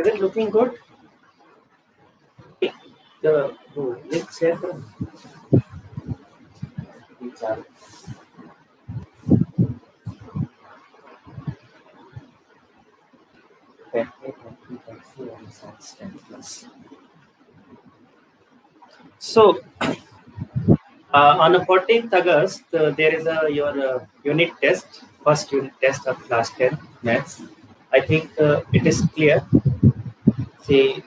Is it looking good? The link share करो. So on the 14th August, there is your unit test, first unit test of class 10 maths. I think it is clear. See,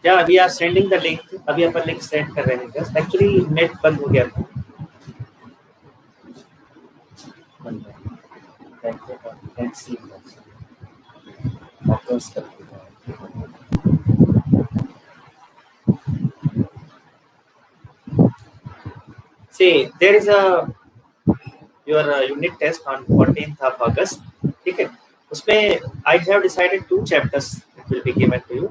yeah, we are sending the link. अभी अपन link send कर रहे हैं just. Actually net बंद हो गया था. Let's see. See, there is a your unit test on 14th of August. ठीक है. उसमें I have decided 2 chapters it will be given to you.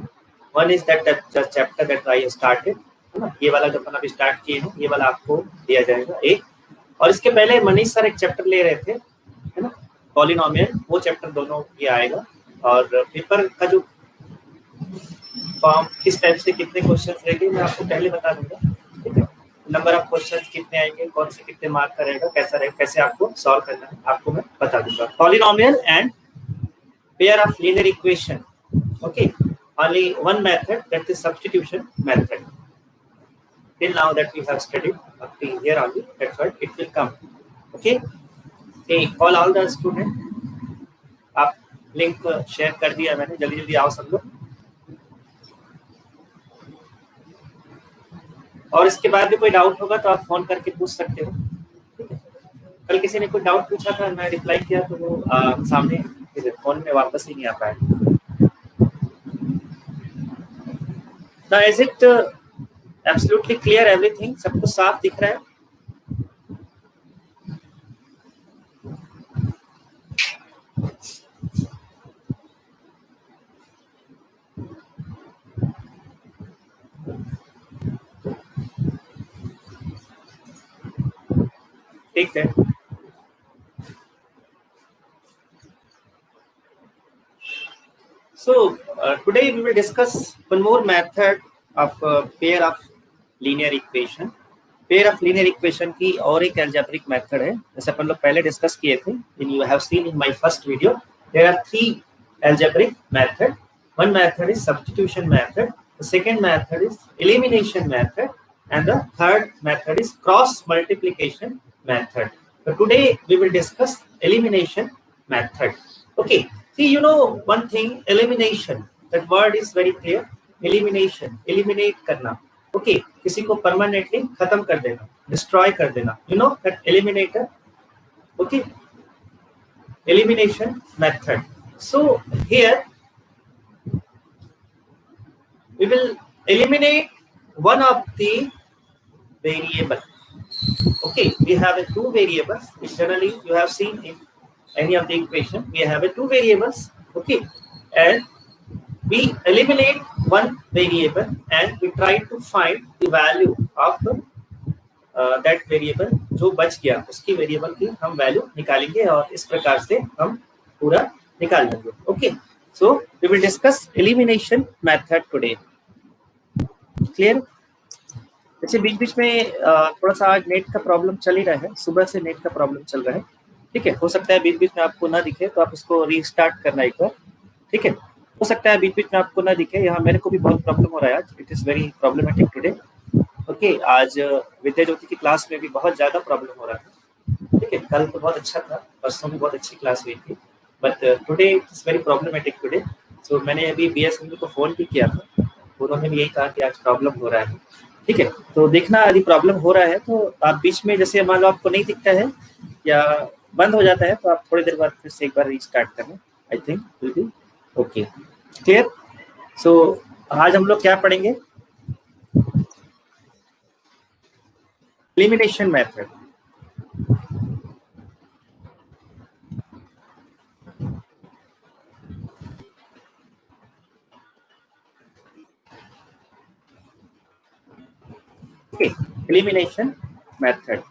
One is that chapter that I started, है ना. ये वाला जो अपन अभी स्टार्ट किए हैं, ये वाला आपको दिया जाएगा एक. और इसके पहले मनीष सर एक चैप्टर ले रहे थे, है ना, पॉलिनोमियल. वो चैप्टर दोनों ये आएगा. और पेपर का जो फॉर्म किस टाइप से कितने क्वेश्चंस रहेंगे मैं आपको पहले बता दूंगा. ठीक है. नंबर ऑफ क्वेश्चंस कितने आएंगे, कौन से कितने मार्क का रहेगा, कैसा रहेगा, कैसे आपको सॉल्व करना है, आपको मैं बता दूंगा. Polynomial and pair of linear equation. Okay. Only one method, that is substitution method. Till now that we have studied up to here only, that's why it will come. Okay. Okay. Call all the students. आप link share कर दिया मैंने. जल्दी जल्दी आओ सब लोग. और इसके बाद भी कोई डाउट होगा तो आप फोन करके पूछ सकते हो. ठीक है. कल किसी ने कोई डाउट पूछा था, मैं रिप्लाई किया तो वो सामने फोन में वापस ही नहीं आ पाया. Now is it absolutely clear everything? सब कुछ साफ दिख रहा है? ठीक है. So today we will discuss one more method of pair of linear equation. Pair of linear equation की और एक algebraic method है, जैसे अपन लोग पहले डिस्कस किए थे. You have seen in my first video. There are 3 algebraic method. One method is substitution method. The second method is elimination method, and the third method is cross multiplication method. So today we will discuss elimination method. Okay. See, you know one thing, elimination. That word is very clear. Elimination, eliminate करना. Okay, किसी को permanently खत्म कर देना, destroy कर देना. You know that eliminator. Okay, elimination method. So here we will eliminate one of the variable. Okay, we have 2 variables. Generally, you have seen in any of the equation, we have 2 variables. Okay, and we eliminate one variable and we try to find the value of that variable. जो बच गया उसकी variable की हम value निकालेंगे और इस प्रकार से हम पूरा निकाल लेंगे. Okay, so we will discuss elimination method today. Clear? अच्छा, बीच बीच में थोड़ा सा आज नेट का प्रॉब्लम चल ही रहा है. सुबह से नेट का प्रॉब्लम चल रहा है. ठीक है. हो सकता है बीच बीच में आपको ना दिखे तो आप इसको रीस्टार्ट करना एक बार. ठीक है. हो सकता है बीच बीच में आपको ना दिखे. यहाँ मेरे को भी बहुत प्रॉब्लम हो रहा है आज. It is very problematic today. Okay. आज विद्या ज्योति की क्लास में भी बहुत ज़्यादा प्रॉब्लम हो रहा है. ठीक है. कल तो बहुत अच्छा था, परसों भी बहुत अच्छी क्लास हुई थी, but today it is very problematic today. So मैंने अभी BSNL को फ़ोन भी किया था, उन्होंने भी यही कहा कि आज प्रॉब्लम हो रहा है. ठीक है. तो देखना यदि प्रॉब्लम हो रहा है तो आप बीच में, जैसे मान लो आपको नहीं दिखता है या बंद हो जाता है, तो आप थोड़ी देर बाद फिर से एक बार रीस्टार्ट करना. I think will be okay. Clear? So आज हम लोग क्या पढ़ेंगे? Elimination method. Okay, elimination method.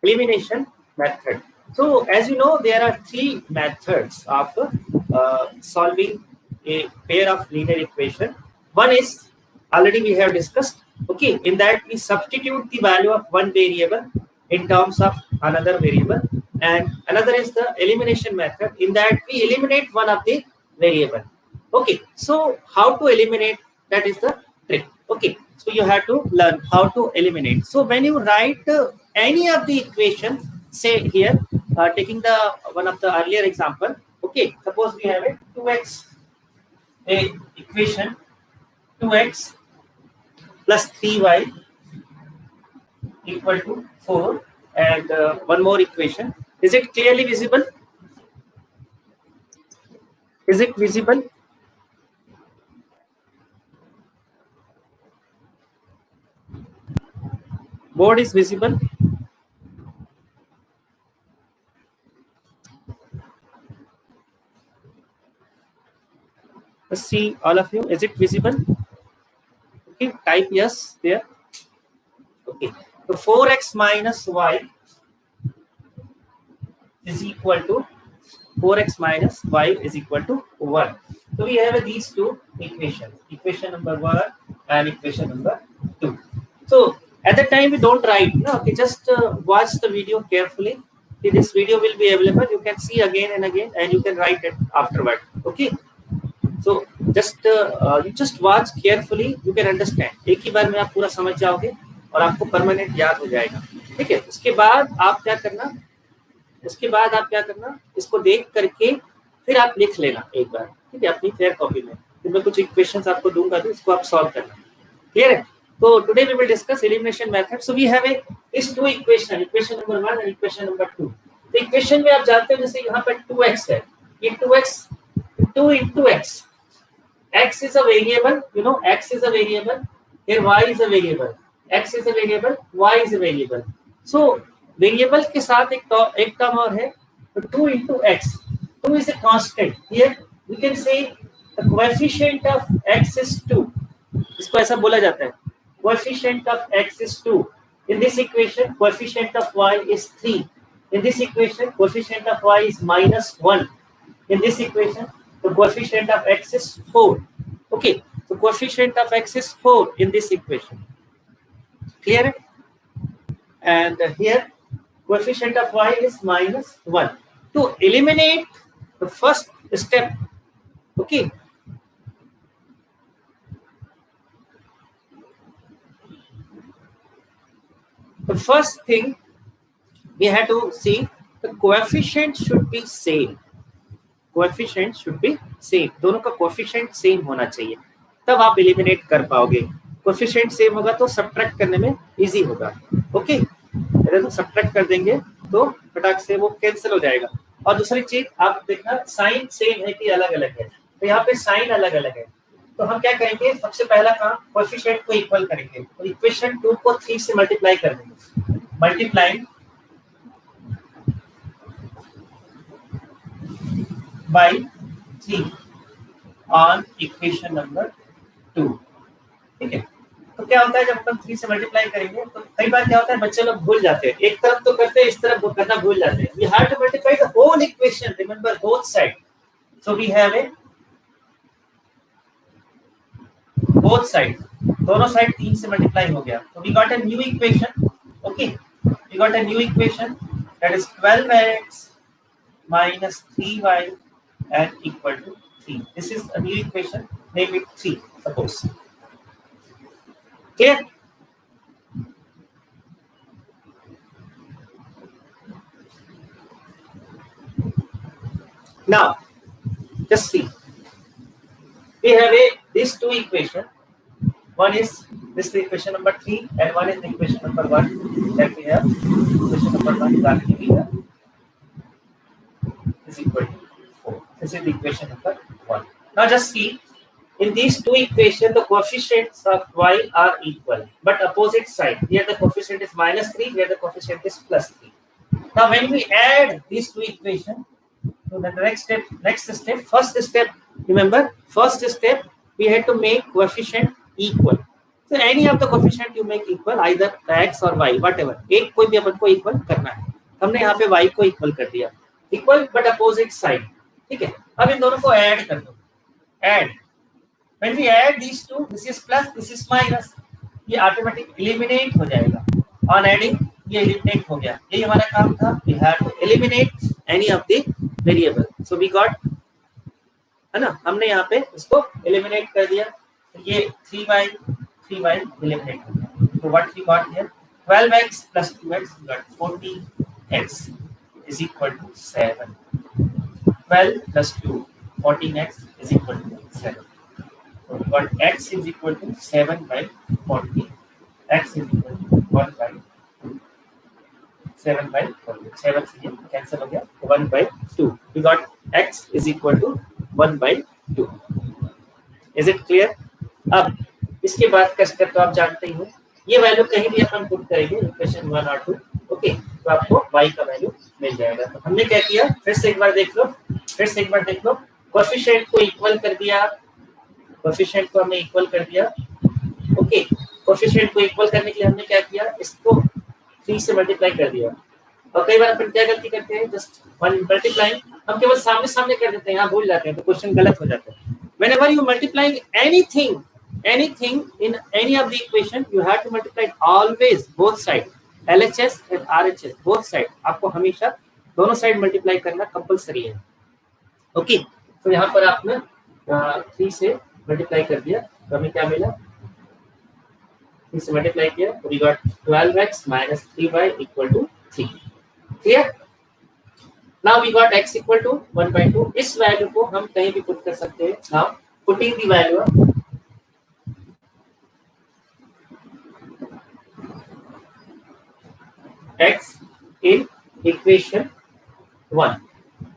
Elimination method. So as you know, there are three methods of solving a pair of linear equation. One is already we have discussed. Okay, in that we substitute the value of one variable in terms of another variable, and another is the elimination method. In that we eliminate one of the variable. Okay, so how to eliminate, that is the trick. Okay, so you have to learn how to eliminate. So when you write any of the equation, say here, taking the one of the earlier example. Okay, suppose we have a 2x, a equation 2x plus 3y equal to 4, and one more equation. Is it clearly visible? Is it visible? Board is visible? Let's see, all of you, is it visible? Okay, type yes there. Okay, so 4x minus y is equal to 4x minus y is equal to 1. So we have these two equations, equation number 1 and equation number 2. So at the time we don't write, no, okay, just watch the video carefully. See, this video will be available, you can see again and again, and you can write it afterward. Okay, so just you just watch carefully, you can understand. एक ही बार में आप पूरा समझ जाओगे और आपको permanent याद हो जाएगा. ठीक है, उसके बाद आप क्या करना, इसको देख करके फिर आप लिख लेना एक बार. ठीक है, अपनी फेयर कॉपी में. फिर मैं कुछ इक्वेशंस आपको दूंगा, तो इसको आप सॉल्व करना. क्लियर है? तो today we will discuss elimination method. So we have इस two equation, equation number 1 and equation number 2. तो इक्वेशन में आप जानते हो, जैसे यहाँ पे 2x है, ये 2x 2 into x. X is a variable, you know, x is a variable, here y is a variable, x is a variable, y is a variable. So variable के साथ एक टर्म और है, तो 2 into x. 2 is a constant. Here we can say the coefficient of x is 2. इसको ऐसा बोला जाता है, coefficient of x is 2. In this equation, coefficient of y is 3. In this equation, coefficient of y is -1. In this equation, the coefficient of x is 4. Okay, so coefficient of x is 4 in this equation. Clear? And here, coefficient of y is -1. To eliminate the first step, okay, the first thing we have to see, the coefficient should be same. Coefficient should be same, दोनों का coefficient same होना चाहिए, तब आप eliminate कर पाओगे. Coefficient same होगा तो सब्ट्रैक्ट करने में इजी होगा. ओके, अगर तो सब्ट्रैक्ट कर देंगे तो फटाक से वो कैंसिल हो जाएगा. और दूसरी चीज आप देखना, साइन सेम है कि अलग अलग है. तो यहाँ पे साइन अलग अलग है, तो हम क्या करेंगे, सबसे पहला काम कोएफिशिएंट को इक्वल करेंगे. तो इक्वेशन 2 को 3 से मल्टीप्लाई कर देंगे. Multiply by 3 on equation number 2. ठीक है, तो क्या होता है जब अपन 3 से मल्टीप्लाई करेंगे, तो कई बार क्या होता है बच्चे लोग भूल जाते हैं, एक तरफ तो करते हैं, इस तरफ करना भूल जाते हैं. We have to multiply the whole equation, remember both side. So we have a both side, दोनों साइड 3 से मल्टीप्लाई हो गया, तो we got a new equation. Okay, we got a new equation that is 12x minus 3y and equal to 3. This is a new equation, name it 3, suppose. Clear? Now just see, we have these two equation. One is this is the equation number 3 and one is the equation number 1 that we have. Equation number 1 is already here, is equal to 4. This is the equation number 1. Now just see, in these two equations the coefficients of y are equal but opposite side. Here the coefficient is -3, here the coefficient is +3. Now when we add these two equations, so the next step, first step, remember, first step we had to make coefficient equal. So any of the coefficient you make equal, either x or y, whatever, एक कोई भी अपन को equal करना है. हमने यहाँ पे y को इक्वल कर दिया, इक्वल बट अपोजिट साइड, ठीक है। अब इन दोनों को ऐड कर दो, add, when we add these two, this is plus, this is minus, ये ऑटोमेटिक एलिमिनेट हो जाएगा, ऑन एडिंग ये एलिमिनेट हो गया, यही हमारा काम था, we have to eliminate any of the variable, so we got, है ना, हमने यहाँ पे इसको एलिमिनेट कर दिया, ये 3y एलिमिनेट हो गया, so what we got here, 12x plus 2x, we got 14x is equal to 7, 12 plus 2, 14x is equal to 7. So we got x is equal to 7 by 40. X is equal to 1 by 2. 7 by 40. 7 से ये cancel हो गया. 1 by 2. We got x is equal to 1 by 2. Is it clear? अब इसके बाद का step तो आप जानते ही हो. ये वैल्यू कहीं भी अपन पुट करेंगे इक्वेशन 1 और 2, ओके, तो आपको y का वैल्यू मिल जाएगा. तो हमने क्या किया, फिर से एक बार देख लो, कोएफिशिएंट को इक्वल कर दिया, कोएफिशिएंट को हमने इक्वल कर दिया, ओके. कोएफिशिएंट को इक्वल करने के लिए हमने क्या किया, इसको 3 से मल्टीप्लाई कर दिया. और कई बार अपन क्या गलती करते हैं, जस्ट वन मल्टीप्लाइंग हम केवल सामने कर देते हैं, यहाँ भूल जाते हैं, तो क्वेश्चन गलत हो जाता है. Whenever you multiplying anything in any of the equation, you have to multiply always both side, LHS and RHS, both side. आपको हमेशा दोनों साइड मल्टीप्लाई करना कंपलसरी है, ओके. तो यहाँ पर आपने 3 से मल्टीप्लाई कर दिया, तो हमें क्या मिला, 3 से मल्टीप्लाई किया, तो we got 12x minus 3y equal to 3. Clear? Now we got x equal to 1 by 2. इस वैल्यू को हम कहीं भी पुट कर सकते हैं. Now putting the value of x in equation 1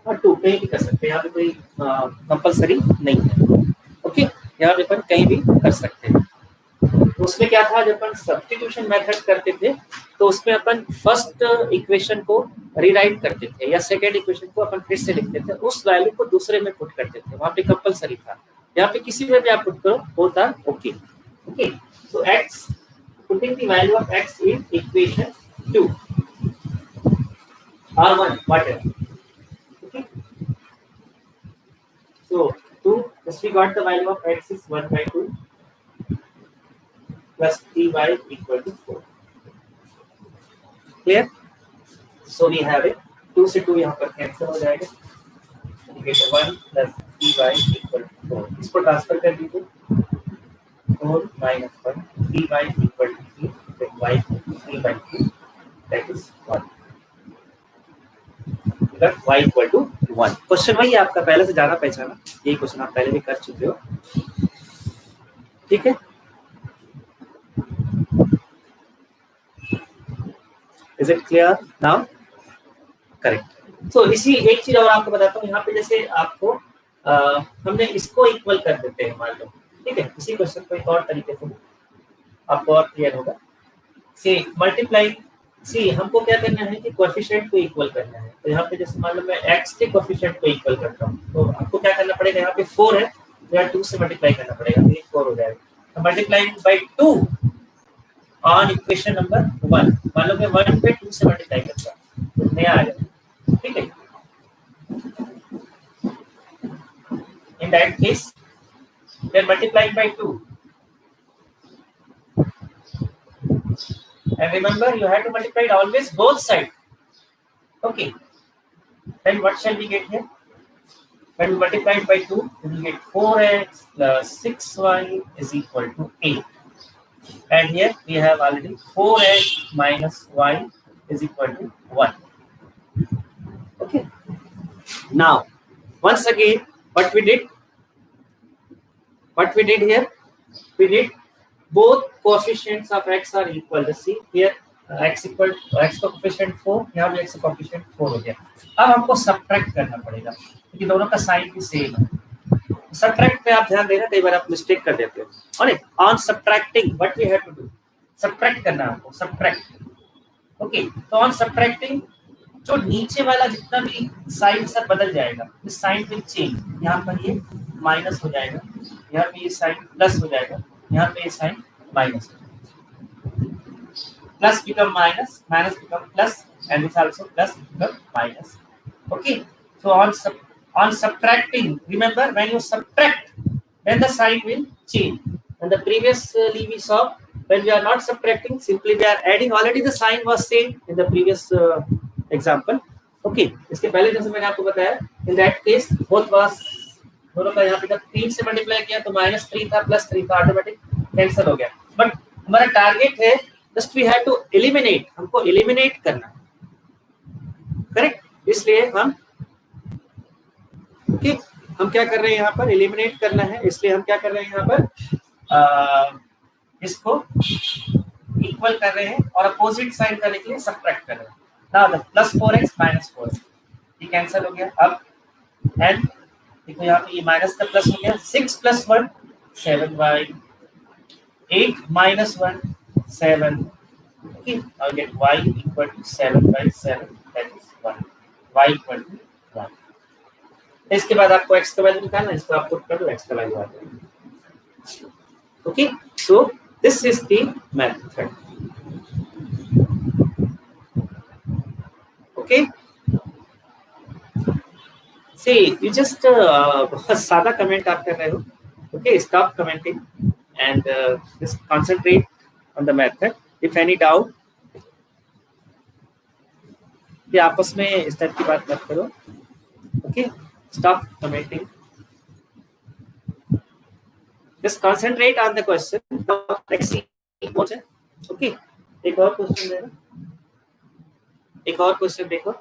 और 2 कहीं भी कर सकते हैं, यहाँ पे कोई कंपलसरी नहीं है, ओके. यहाँ पे अपन कहीं भी कर सकते हैं. तो उसमें क्या था, जब अपन सब्स्टिट्यूशन मेथड करते थे तो उसमें अपन फर्स्ट इक्वेशन को रीराइट करते थे या सेकेंड इक्वेशन को अपन फिर से लिखते थे, उस वैल्यू को दूसरे में पुट करते थे, वहाँ पे कंपलसरी था. यहाँ पे किसी में भी आप पुट करो होता okay, okay. So x, putting the value of x in equation 2 or 1, whatever. Okay. So 2, thus we got the value of x is 1 by 2 plus 3y equal to 4. Clear? So we have it. 2 से 2 यहाँ पर cancel हो जाएगा. We get 1 plus 3y equal to 4. इसको transfer कर दीजिए. 4 minus 1, 3y equal to 3, then y equal to 3 by 2, that is 1. y equal to 1. Question वही है आपका, पहले से जाना पहचाना, यही क्वेश्चन आप पहले भी कर चुके हो, ठीक है. Is it clear now? Correct. So इसी एक चीज और आपको बताता हूँ, यहाँ पे जैसे आपको हमने इसको इक्वल कर देते हैं मान लो, ठीक है. इसी क्वेश्चन को एक और तरीके से आपको और क्लियर होगा. सी मल्टीप्लाई, सी हमको क्या करना है कि कोएफिशिएंट को इक्वल करना है. तो यहाँ पे जैसे मान लो मैं x के कोएफिशिएंट को इक्वल करता हूँ, तो आपको क्या करना पड़ेगा, यहाँ पे 4 है तो यहाँ 2 से मल्टीप्लाई करना पड़ेगा, तो ये 4 हो जाएगा. तो multiplying by 2 on equation number 1, मान लो मैं 1 पे 2 से मल्टीप्लाई करता हूँ तो नया आ जाएगा, ठीक है. In that case then multiplying by 2, and remember you have to multiply it always both sides, okay. Then what shall we get here, when we multiply it by 2 we will get 4x plus 6y is equal to 8, and here we have already 4x minus y is equal to 1, okay. Now once again what we did here, we did both coefficients of x are equal. Let's see here, x equal to x का coefficient 4, यहाँ भी x का coefficient 4 हो गया. अब हमको subtract करना पड़ेगा क्योंकि दोनों का साइन भी सेम है. सब्ट्रैक्ट पे आप ध्यान देना, कई बार आप मिस्टेक कर देते हो. और on subtracting what we have to do, subtract करना है आपको, सब्ट्रैक्ट, ओके. तो ऑन सब्ट्रैक्टिंग जो नीचे वाला जितना भी साइन सब बदल जाएगा, इस साइन विल चेंज. यहाँ पर ये माइनस हो जाएगा, यहाँ पे ये साइन प्लस हो जाएगा, यहाँ पे ये साइन माइनस हो जाएगा. Plus become minus, minus become plus, and this also plus become minus. Okay, so on subtracting, remember when you subtract, then the sign will change. And the previously we saw when we are not subtracting, simply we are adding. Already the sign was same in the previous example. Okay, इसके पहले जैसे मैंने आपको बताया, in that case both was दोनों का यहाँ पे जब 3 से मल्टीप्लाई किया तो -3 था +3 था, ऑटोमेटिक कैंसिल हो गया. बट हमारा टारगेट है just we have to eliminate, हमको एलिमिनेट करना, करेक्ट. इसलिए हम ओके हम क्या कर रहे हैं यहाँ पर, एलिमिनेट करना है. इसलिए हम क्या कर रहे हैं यहाँ पर, इसको इक्वल कर रहे हैं और अपोजिट साइन करने के लिए सब्ट्रैक्ट कर रहे हैं. नाउ द +4x -4 ये कैंसिल हो गया. अब एंड देखो यहाँ पे ये माइनस का प्लस हो गया. 6 + 1 7y, 8 - 1 7. Okay, I'll get y equal to 7/7, that is 1. y equal to 1. इसके बाद आपको x का वैल्यू निकालना है. इसको आप पुट कर दो, x का वैल्यू आ जाएगा. Okay, so this is the method. Okay, see you just बहुत सादा कमेंट आप कर रहे हो. Okay, stop commenting and just concentrate on the method. If any doubt, ये आपस में इस टाइप की बात मत करो. Okay, stop commenting. Just concentrate on the question. Let's see what है. ओके, एक और क्वेश्चन देना. एक और क्वेश्चन देखो,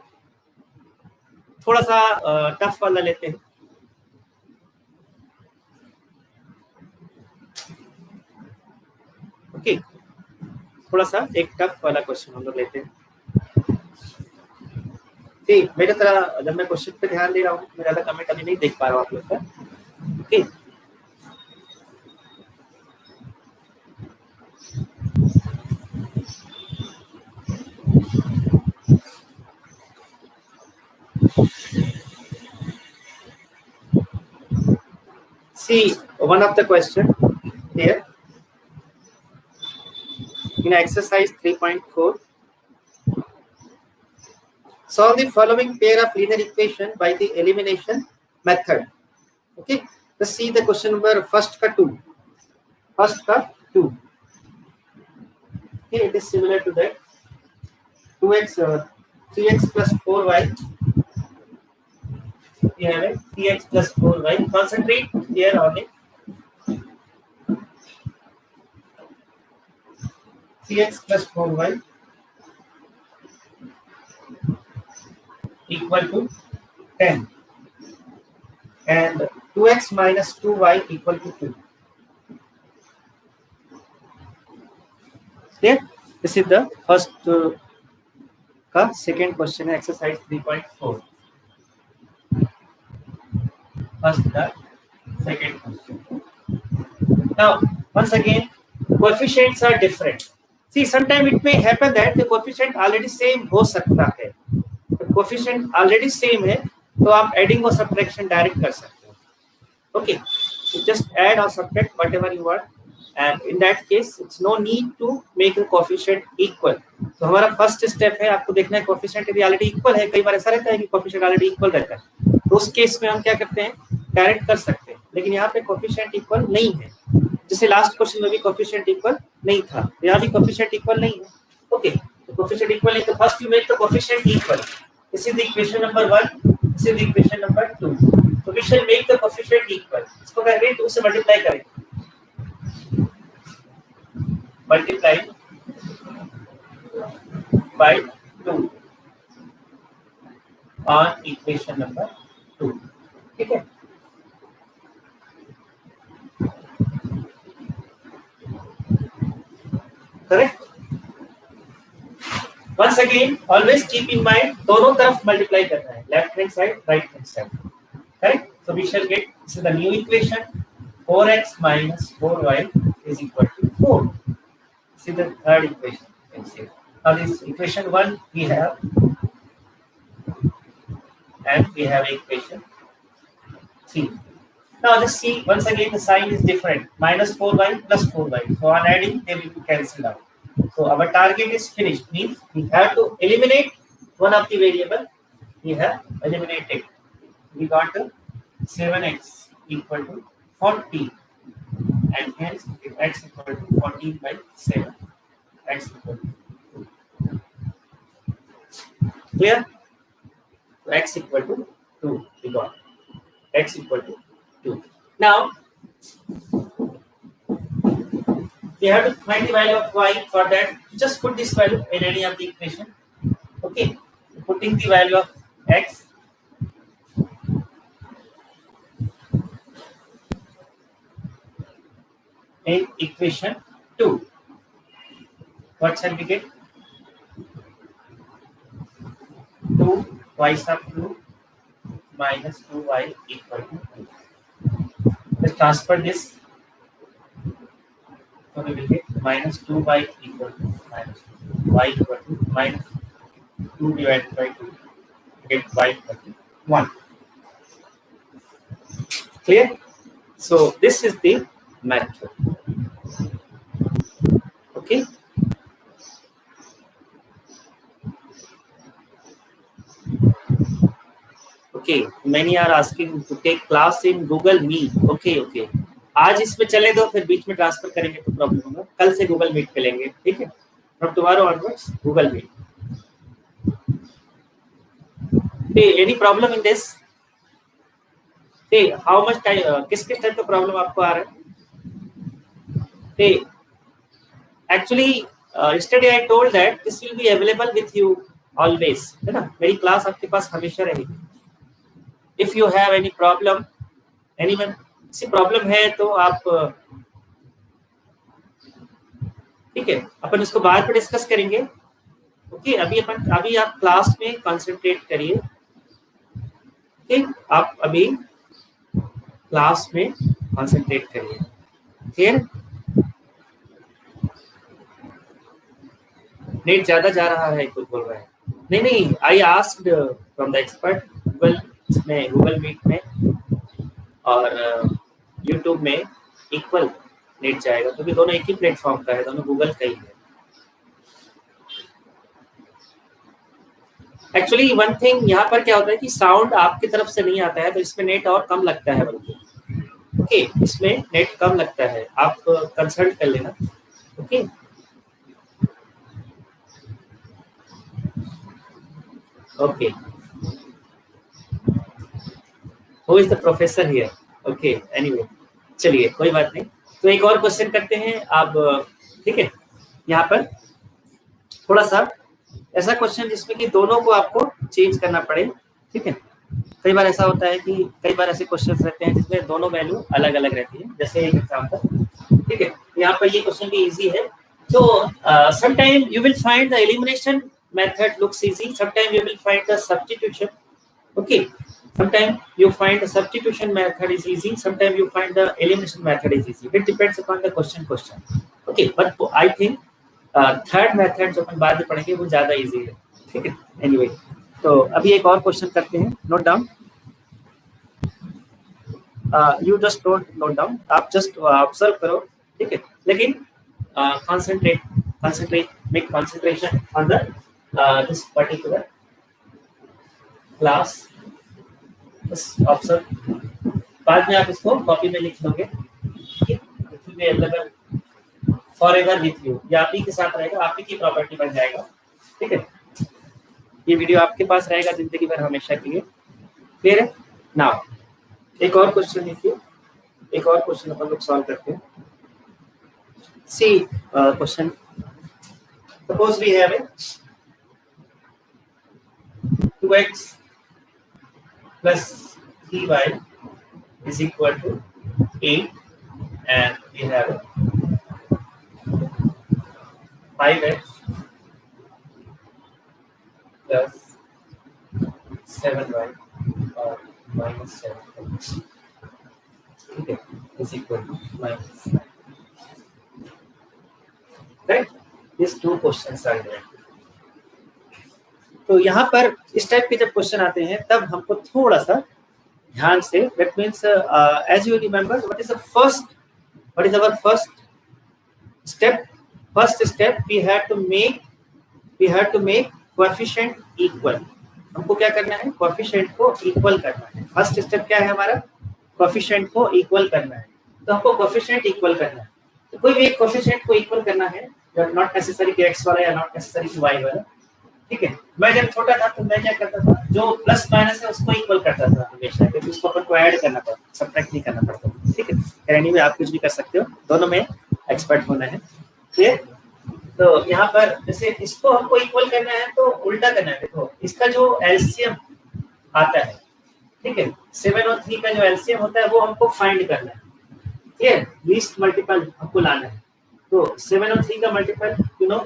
थोड़ा सा टफ वाला लेते हैं. ओके, थोड़ा सा एक टफ वाला क्वेश्चन हम लोग लेते हैं. ठीक, मेरे तरह जब मैं क्वेश्चन पे ध्यान दे रहा हूँ, मैं ज्यादा कमेंट अभी नहीं देख पा रहा हूँ आप लोग का. Okay, see one of the question here in exercise 3.4. Solve the following pair of linear equation by the elimination method. Okay, let's see the question number first ka 2. First ka 2. Okay, it is similar to that. 2x 3x plus 4y. We have it 3x plus 4y. Concentrate here on it. 3x plus 4y equal to 10 and 2x minus 2y equal to 2. Clear? This is the first का second question है, exercise 3.4. First the second question. Now once again, coefficients are different. See, sometimes it may happen that the coefficient already same हो सकता है. The coefficient already same है, तो आप adding और subtraction direct कर सकते हो. Okay, so just add or subtract whatever you want, and in that case it's no need to make the coefficient equal. तो हमारा first step है, आपको देखना है coefficient यदि already equal है. कई बार ऐसा रहता है कि coefficient already equal रहता है, तो उस केस में हम क्या करते हैं, डायरेक्ट कर सकते हैं. लेकिन यहाँ पे coefficient equal नहीं है. जैसे लास्ट क्वेश्चन में भी कोएफिशिएंट इक्वल नहीं था, यहाँ भी कोएफिशिएंट इक्वल नहीं है. ओके, तो कोएफिशिएंट इक्वल नहीं, तो first you make the coefficient equal. This is the equation number 1, this is the equation number 2. तो we shall make the coefficient equal. इसको करेंगे 2 से मल्टीप्लाई करेंगे, multiply by 2 on equation number 2. ठीक है, correct. Once again, always keep in mind दोनों तरफ multiply करना है, left hand side, right hand side. Correct. So we shall get, this is the new equation, 4x minus 4y is equal to 4. This is the third equation. You can see. Now this equation 1 we have, and we have equation 3. Now just see, once again the sign is different, minus 4y plus 4y. So on adding they will be cancelled out. So our target is finished, means we have to eliminate one of the variable we have eliminated. We got 7x equal to 40, and hence x equal to 14 by 7. X equal to 2. Clear? So x equal to 2. We got x equal to 2. Now we have to find the value of y. For that, just put this value in any of the equation. Okay, putting the value of x in equation 2. What shall we get? 2 y sub 2 minus 2y equal to 2. Let's transfer this. So we will get minus 2y equal to minus 2. Y equal to minus 2 divided by 2. Get y equal to 1. Clear? So this is the method. Okay. Okay, many are asking to take class in Google Meet. Okay. आज इसमें चले दो, फिर बीच में transfer करेंगे तो problem होगा. कल से गूगल मीट पे लेंगे, ठीक है? From tomorrow onwards, Google Meet. Hey, any problem in this? Hey, how much time? किस टाइप का प्रॉब्लम आपको आ रहा है? Hey, actually, yesterday I told that this will be available with you always, है ना? मेरी क्लास आपके पास हमेशा रहेगी. If you have any problem, anyone see problem है तो आप, ठीक है, अपन इसको बाद में डिस्कस करेंगे. ओके, अभी आप क्लास में कंसंट्रेट करिए. ठीक, आप अभी क्लास में कंसंट्रेट करिए. क्लियर? नेट ज्यादा जा रहा है, कुछ बोल रहा है. नहीं, I asked from the expert. Google Meet में और यूट्यूब में इक्वल नेट जाएगा, क्योंकि दोनों एक ही प्लेटफॉर्म का है, दोनों गूगल का ही है. एक्चुअली वन थिंग यहाँ पर क्या होता है कि साउंड आपकी तरफ से नहीं आता है, तो इसमें नेट और कम लगता है. बल्कि ओके, इसमें नेट कम लगता है, आप कंसल्ट कर लेना. Okay, okay. Who is the professor here? Okay, anyway, चलिए कोई बात नहीं. तो एक और क्वेश्चन करते हैं आप, ठीक है? यहाँ पर थोड़ा सा ऐसा क्वेश्चन जिसमें कि दोनों को आपको चेंज करना पड़े. ठीक है, कई बार ऐसा होता है कि कई बार ऐसे क्वेश्चंस रहते हैं जिसमें दोनों वैल्यू अलग अलग रहती है. जैसे एक एग्जांपल, ठीक है, यहाँ पर ये क्वेश्चन भी इजी है. तो sometime you will find the elimination method looks easy, sometime you will find the substitution. Okay, sometimes you find the substitution method is easy, sometimes you find the elimination method is easy. It depends upon the question. Okay, but I think third method जो अपन बाद में पढ़ेंगे वो ज्यादा easy है. ठीक है, anyway, तो अभी एक और क्वेश्चन करते हैं. Note down, you just don't note down, आप जस्ट ऑब्जर्व करो. ठीक है, लेकिन concentrate, make concentration on the this particular class. बस ऑब्जर्व, बाद में आप इसको कॉपी में लिख लोगे. फॉर एवर विथ यू, या आप ही के साथ रहेगा, आप ही की प्रॉपर्टी बन जाएगा. ठीक है, ये वीडियो आपके पास रहेगा जिंदगी भर, हमेशा के लिए. क्लियर है? नाउ एक और क्वेश्चन लिखिए, एक और क्वेश्चन अपन लोग सॉल्व करते हैं. See question, suppose we have 2x plus 3y is equal to 8, and we have 5x plus 7y or minus 7. Okay, is equal to minus 9. Right? These two questions are there. तो यहाँ पर इस type के जब question आते हैं तब हमको थोड़ा सा ध्यान से, that means as you remember what is our first step. We had to make coefficient equal, हमको क्या करना है, कोएफिशिएंट को इक्वल करना है। फर्स्ट स्टेप क्या है हमारा, कोएफिशिएंट को इक्वल करना है। तो हमको कोएफिशिएंट इक्वल करना है, तो कोई भी एक कोएफिशिएंट को इक्वल करना है, नॉट नेसेसरी कि x वाला या नॉट नेसेसरी कि y वाला, ठीक है। मैं जब छोटा था तो मैं क्या करता था, जो प्लस माइनस है उसको इक्वल करता था हमेशा, क्योंकि उसको अपन को ऐड करना पड़ता, सब्ट्रैक्ट नहीं करना पड़ता, ठीक है। एनी में आप कुछ भी कर सकते हो, दोनों में एक्सपर्ट होना है, ठीक। तो यहाँ पर जैसे इसको हमको इक्वल करना है तो उल्टा करना है। देखो इसका जो एलसीएम आता है, ठीक है, 7 और 3 का जो एलसीएम होता है वो हमको फाइंड करना है, ठीक है। लीस्ट मल्टीपल हमको लाना है। तो 7 और 3 का मल्टीपल यू नो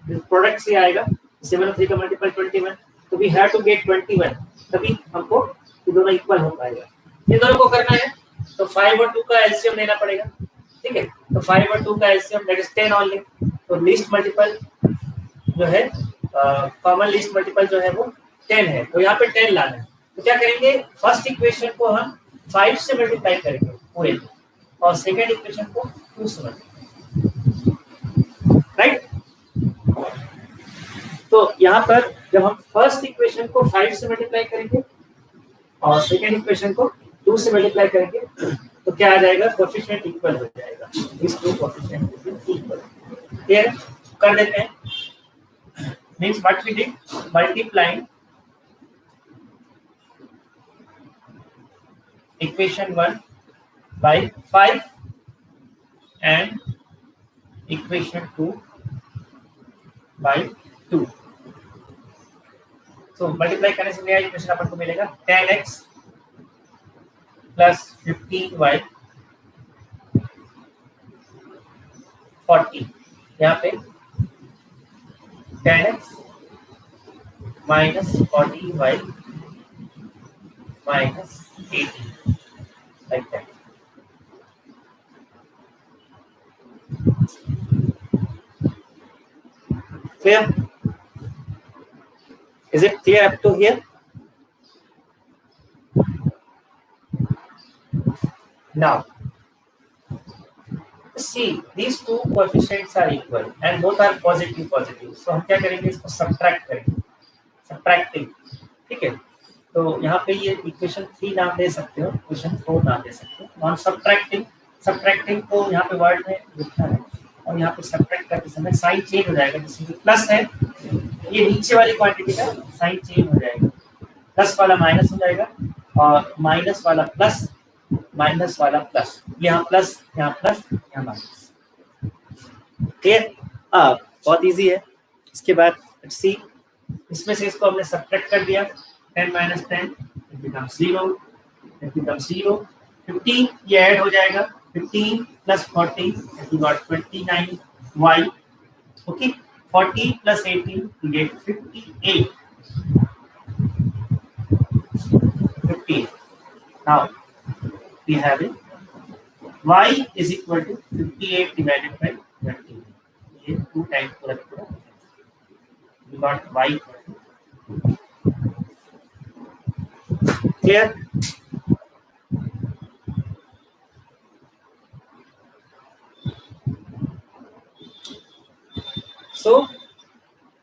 प्रोडक्ट से आएगा, 7 और 3 का मल्टीपल 21, तो वी हैव टू गेट 21, तभी हमको ये दोनों इक्वल हो पाएगा। ये दोनों को करना है तो 5 और 2 का एलसीएम लेना पड़ेगा, ठीक है। तो 5 और 2 का एलसीएम दैट इज 10 ओनली। तो लीस्ट मल्टीपल जो है, कॉमन लीस्ट मल्टीपल जो है वो 10 है, तो यहाँ पे 10 लाना है। तो क्या करेंगे, फर्स्ट इक्वेशन को हम 5 से मल्टीप्लाई करेंगे पूरे को, और सेकंड इक्वेशन को 2 से मल्टीप्लाई, राइट। तो यहाँ पर जब हम फर्स्ट इक्वेशन को 5 से मल्टीप्लाई करेंगे और सेकंड इक्वेशन को 2 से मल्टीप्लाई करेंगे, तो क्या आ जाएगा, कोएफिशिएंट इक्वल हो जाएगा। इस टू कोएफिशिएंट इक्वल, क्लियर कर देते हैं। Means what we did, multiplying equation 1 by 5 and equation 2 by 2। so multiply करने से नया इक्वेशन अपन को मिलेगा 10x plus 15y 40। यहाँ पे 10x minus 40y minus 18 like that। Clear? Is it clear up to here? Now, see, these two coefficients are equal and both are positive positive. So हम क्या करेंगे, इसको subtract करेंगे, subtracting, ठीक है। तो यहाँ पे ये इक्वेशन 3 नाम दे सकते हो, इक्वेशन 4 नाम दे सकते हो। ऑन सब्ट्रैक्टिंग को यहाँ पे वर्ड में लिखना है, और यहाँ पे सब्ट्रैक्ट करते समय साइन चेंज हो जाएगा। जैसे प्लस है, ये नीचे वाली क्वांटिटी का साइन चेंज हो जाएगा, प्लस वाला माइनस हो जाएगा, और माइनस वाला प्लस, माइनस वाला प्लस, यहाँ प्लस, यहाँ प्लस, यहाँ माइनस, क्लियर। बहुत इजी है। इसके बाद सी, इसमें से इसको हमने सब्ट्रैक्ट कर दिया, 10 minus 10 it becomes 0, it becomes 0। 15 ये ऐड हो जाएगा, 15 plus 40 you got 29y, okay। 40 plus 18 you get 58, 15। now we have it y is equal to 58 divided by 20, ये 2 times पूरा you got y equal to, clear? So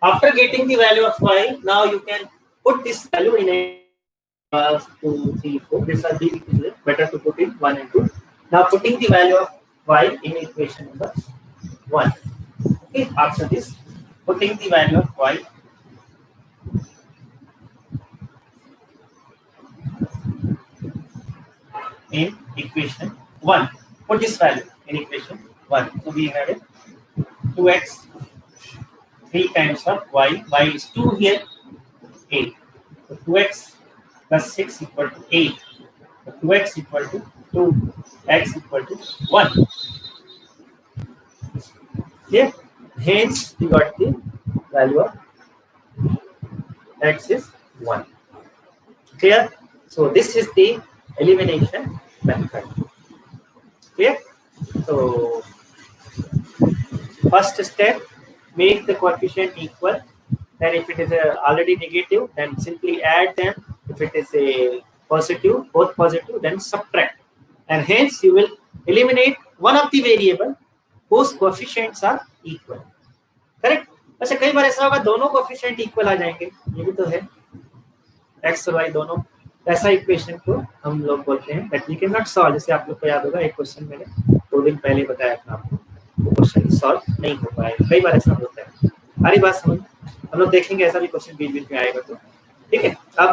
after getting the value of y, now you can put this value in a 2, 3, 4. These are the better to put in 1 and 2. Now putting the value of y in equation number 1. Okay, after this, putting the value of y in equation 1. Put this value in equation 1. So we have it 2x 3 times of y. Y is 2 here, 8. So 2x plus 6 equal to 8. So 2x equal to 2, x equal to 1. Here, hence we got the value of x is 1. Clear? So this is the elimination method. Clear? So first step, make the coefficient equal. Then if it is already negative, then simply add them. If it is a positive, both positive, then subtract. And hence you will eliminate one of the variable whose coefficients are equal. Correct? अच्छा, कई बार ऐसा होगा दोनों coefficient equal आ जाएंगे, ये भी तो है, एक्स और वाई दोनों। ऐसा इक्वेशन को हम लोग बोलते हैं that we can not solve. जैसे आप लोग को याद होगा एक क्वेश्चन मैंने 2 दिन पहले बताया था आपको, वो क्वेश्चन सॉल्व नहीं हो पाएगा, कई बार ऐसा होता है। हमारी बात समझ, हम लोग देखेंगे ऐसा भी क्वेश्चन बीच बीच में आएगा तो ठीक है। अब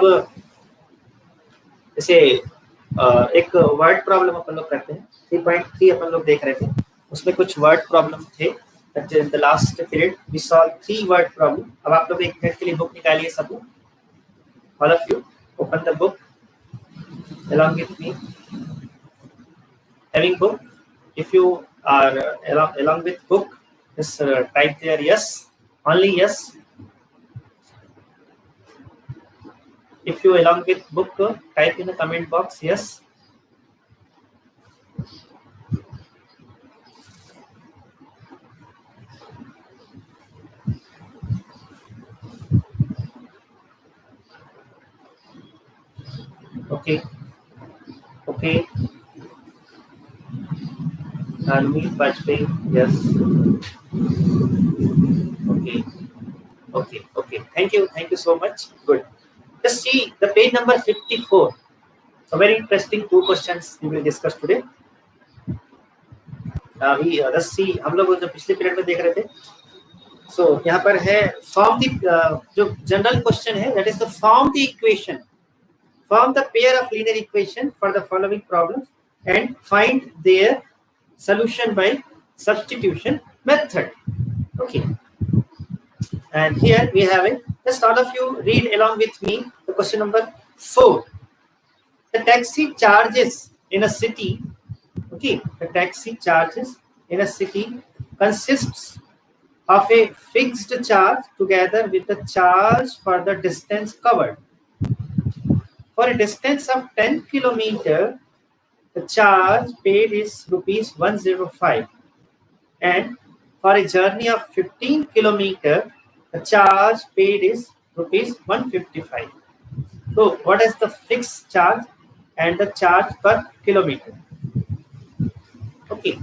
जैसे एक वर्ड प्रॉब्लम अपन लोग करते हैं, 3.3 अपन लोग देख रहे थे, उसमें कुछ वर्ड प्रॉब्लम थे। In the last period we solve 3 word problem. अब आप लोग एक मिनट के लिए बुक निकालिए सब लोग, all of you open the book along with me. Having book, if you are along with book, just type there yes, only yes. If you along with book, type in the comment box yes. Okay. Okay. Army Bajpayee, yes. Okay. Okay. Okay. Thank you so much. Good. Just see the page number 54. So very interesting 2 questions we will discuss today. Just see, हम लोग जो पिछले period में देख रहे थे, so यहाँ पर है फॉर्म द जो जनरल क्वेश्चन है, that is the form the equation, form the pair of linear equation for the following problems and find their solution by substitution method. Okay, and here we have it. Just all of you read along with me the question number 4. The taxi charges in a city, okay, the taxi charges in a city consists of a fixed charge together with the charge for the distance covered. For a distance of 10 km, the charge paid is rupees 105, and for a journey of 15 km, the charge paid is rupees 155. So, what is the fixed charge and the charge per kilometer? Okay,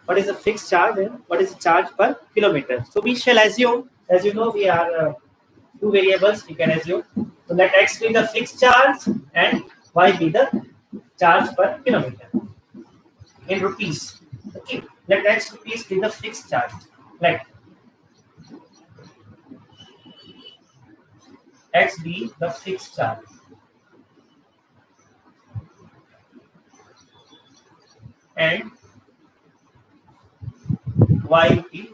what is the fixed charge and what is the charge per kilometer? So, we shall assume, as you know, we are 2 variables. We can assume. So let x be the fixed charge and y be the charge per kilometer in rupees. Okay, let x rupees be the fixed charge. Let x be the fixed charge and y be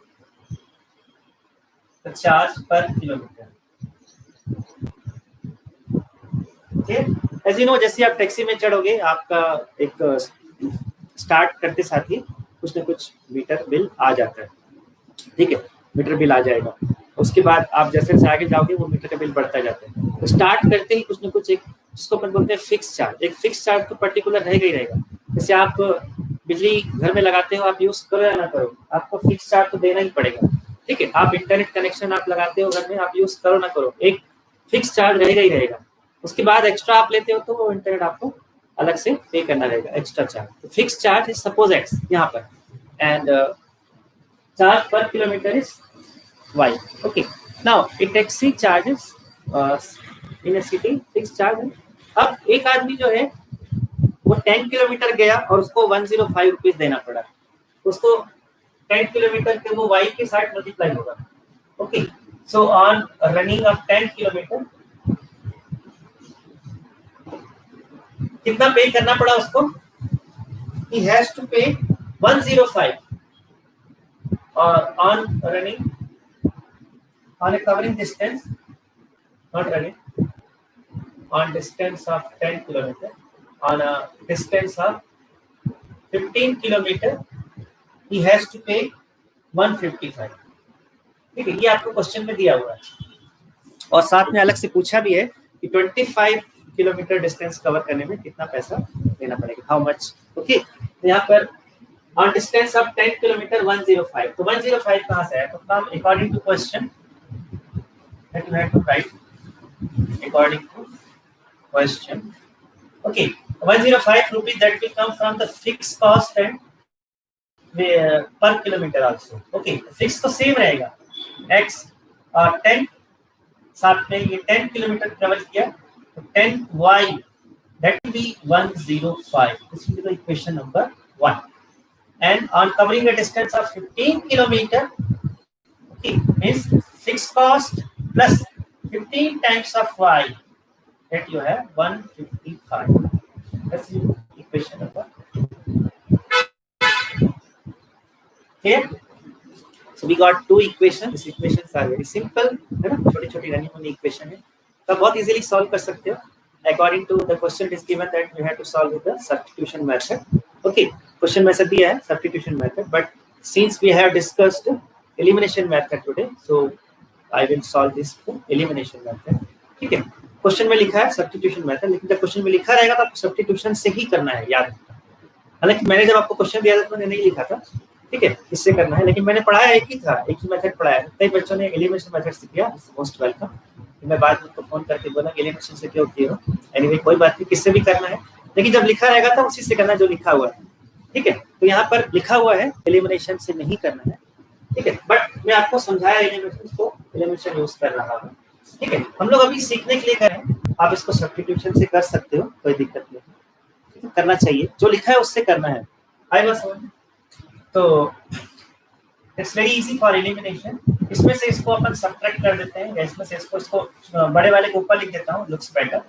the charge per kilometer. As you know, जैसे आप taxi में चढ़ोगे, आपका एक start करते साथ ही कुछ ना कुछ मीटर बिल आ जाता है, ठीक है, मीटर बिल आ जाएगा। उसके बाद आप जैसे जैसे आगे जाओगे वो मीटर का बिल बढ़ता जाता है। तो स्टार्ट करते ही कुछ ना कुछ एक, जिसको अपन बोलते हैं फिक्स चार्ज, एक फिक्स चार्ज तो पर्टिकुलर रहेगा ही रहेगा। जैसे आप बिजली घर में लगाते हो, आप यूज करो या ना करो, आपको फिक्स चार्ज तो देना ही पड़ेगा, ठीक है। आप इंटरनेट कनेक्शन आप लगाते हो घर में, आप यूज करो ना करो, एक फिक्स चार्ज रहेगा ही रहेगा। उसके बाद एक्स्ट्रा आप लेते हो तो वो इंटरनेट आपको अलग से पे करना रहेगा, एक्स्ट्रा चार्ज। तो fix charge is suppose X यहाँ पर, and charge per kilometre is Y. Okay, now a taxi charges in a city, fix charge है। अब एक आदमी जो है वो 10 किलोमीटर गया और उसको 105 रुपीज देना पड़ा, उसको 10 किलोमीटर के वो वाई के साथ मल्टीप्लाई होगा। Okay, so on running of 10 kilometre कितना पे करना पड़ा उसको? He has to pay 105 on running on a covering distance, not running, on distance of 10 kilometer, on a distance of 15 kilometer, he has to pay 155. ठीक है, ये आपको question में दिया हुआ है और साथ में अलग से पूछा भी है कि 25 किलोमीटर डिस्टेंस कवर करने में कितना पैसा देना पड़ेगा, हाउ मच। ओके, यहाँ पर ऑन डिस्टेंस ऑफ 10 किलोमीटर 105, तो 105 कहाँ से आया? तो from according to question that you have to write according to question. Okay, 105 rupees that will come from the fixed cost and per kilometer also. Okay, fix तो same रहेगा, x 10 साथ में ये 10 किलोमीटर ट्रेवल किया तो 10y that will be 105. This will be the equation number 1. And on covering a distance of 15 kilometer, okay, means fixed cost plus 15 times of y, that you have 155. That's the equation number 2. Clear? So we got two equations. These equations are very simple, है ना, छोटी-छोटी runny हुई equation है, तो बहुत easily solve कर सकते हो. According to the question it is given that we have to solve with the substitution method. Okay, question method दिया है substitution method, but since we have discussed elimination method today, so I will solve this elimination method. ठीक है, question में लिखा है substitution method, लेकिन जब question में लिखा रहेगा तो आपको substitution से ही करना है, याद रखना. हालांकि मैंने जब आपको क्वेश्चन दिया था तो मैंने नहीं लिखा था, ठीक है, इससे करना है, लेकिन मैंने पढ़ाया एक ही था, एक ही मेथड पढ़ाया. कई बच्चों ने एलिमिनेशन मेथड सीख लिया, मोस्ट वेलकम. मैं बाद में उनको फोन करके बोला एलिमिनेशन से क्यों किए हो. एनीवे कोई बात नहीं, किससे भी करना है, लेकिन जब लिखा रहेगा तो उसी से करना जो लिखा हुआ है. ठीक है, तो यहाँ पर लिखा हुआ है एलिमिनेशन से नहीं करना है. ठीक है, बट मैं आपको समझाया एलिमिनेशन को, एलिमिनेशन यूज कर रहा हूँ. ठीक है, हम लोग अभी सीखने के लिए कर रहे हैं, आप इसको सब्स्टिट्यूशन से कर सकते हो, कोई दिक्कत नहीं. करना चाहिए, जो लिखा है उससे करना है. आई बस तो it's very easy for elimination. इसमें से इसको अपन सब्ट्रैक्ट कर देते हैं, या इसमें से इसको बड़े वाले को ऊपर लिख देता हूँ, लुक्स बेटर.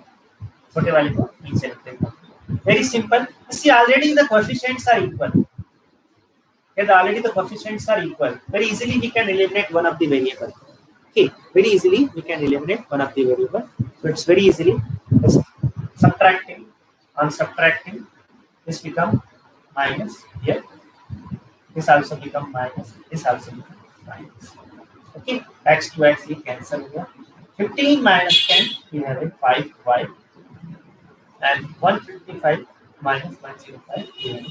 छोटे वाले को नीचे लिख देता हूँ. Very simple. See already the coefficients are equal. If already the coefficients are equal, very easily we can eliminate one of the variable. Okay, very easily we can eliminate one of the variable. So it's very easily subtracting. On subtracting, this become minus here. This also become minus. This also become minus. Okay, x to x we cancel here. 15 minus 10 we have a 5y, and 155 minus 105 we have.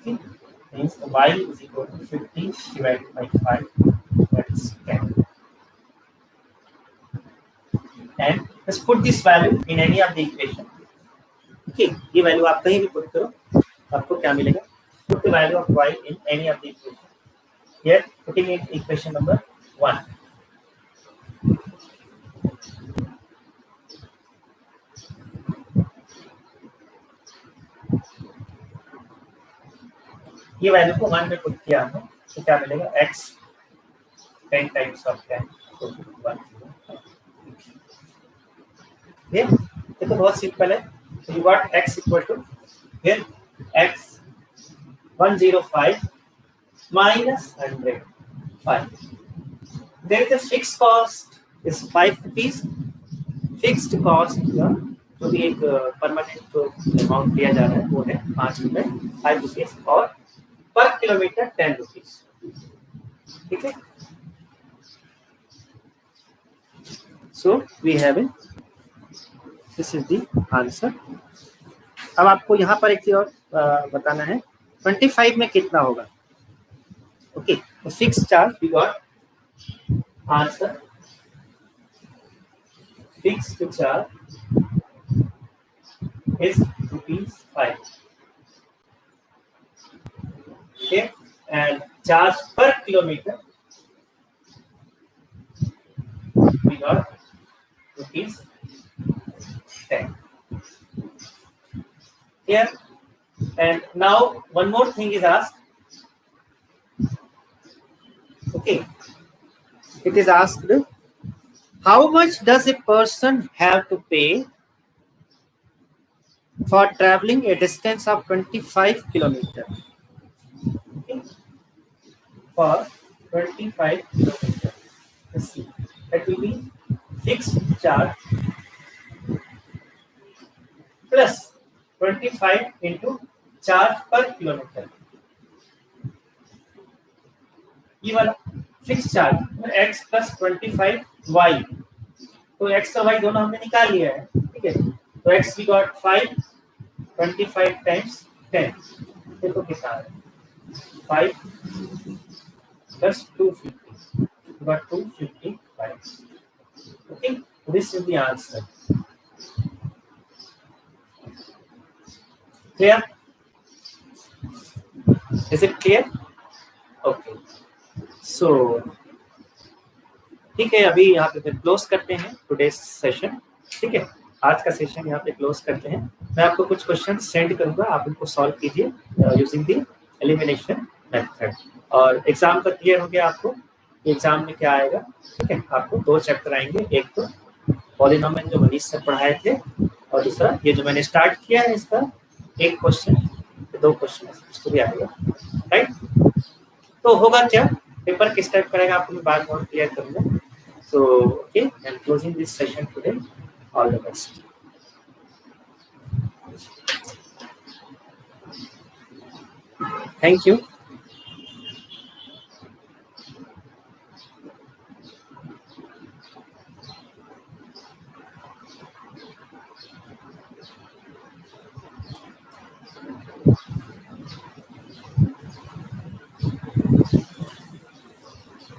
Okay, means the y is equal to 50 divided by 5, that is 10. And let's put this value in any of the equation. Okay, ये value आप कहीं भी put करो, आपको क्या मिलेगा? Put the value of y in any of the equation. Here, putting in equation number 1. ये value को 1 में पुट किया हमने, तो क्या मिलेगा? x 10 टाइम्स ऑफ 10 तो 1. ये तो बहुत सिंपल है. तो you got x equal to फिर x 105 minus 105. There is a fixed cost is 5 rupees. Fixed cost जो भी एक परमानेंट अमाउंट दिया जा रहा है वो है 5 रुपए, 5 रुपीज, और पर किलोमीटर 10 रुपीज. ठीक है, so we have a, this is the answer. अब आपको यहाँ पर एक चीज और बताना है, 25 में कितना होगा. ओके, तो fix charge we got answer. Fixed charge is ₹5. Okay, and charge per kilometer we got ₹10. Here, and now one more thing is asked. Okay, it is asked, how much does a person have to pay for traveling a distance of 25 kilometers? Okay, for 25 kilometers, let's see, that will be fixed charge plus 25 into charge per kilometer. ये वाला fix charge x plus 25y, तो x और y दोनों हमने निकाल लिया है. ठीक है, तो x we got 5, 25 times 10, देखो कितना है, 5 plus 250, we got 255. Okay, this is the answer. Clear? Is it clear? Okay, so ठीक है, अभी यहाँ पे फिर क्लोज करते हैं टुडेज सेशन। ठीक है, आज का सेशन यहाँ पे क्लोज करते हैं। मैं आपको कुछ क्वेश्चन सेंड करूंगा, आप उनको सॉल्व कीजिए यूजिंग द एलिमिनेशन मेथड। और एग्जाम का क्लियर हो गया आपको एग्जाम में क्या आएगा। ठीक है, आपको 2 चैप्टर आएंगे, एक तो पॉलिनोमियल जो मनीष सर पढ़ाए थे, और दूसरा ये जो मैंने स्टार्ट किया है इसका एक क्वेश्चन, 2 क्वेश्चन इसको भी आएगा। राइट, तो होगा क्या, पेपर किस टाइप करेगा आपको मैं बाद में क्लियर करूंगा। So, okay, I'm closing this session today. All the best. Thank you.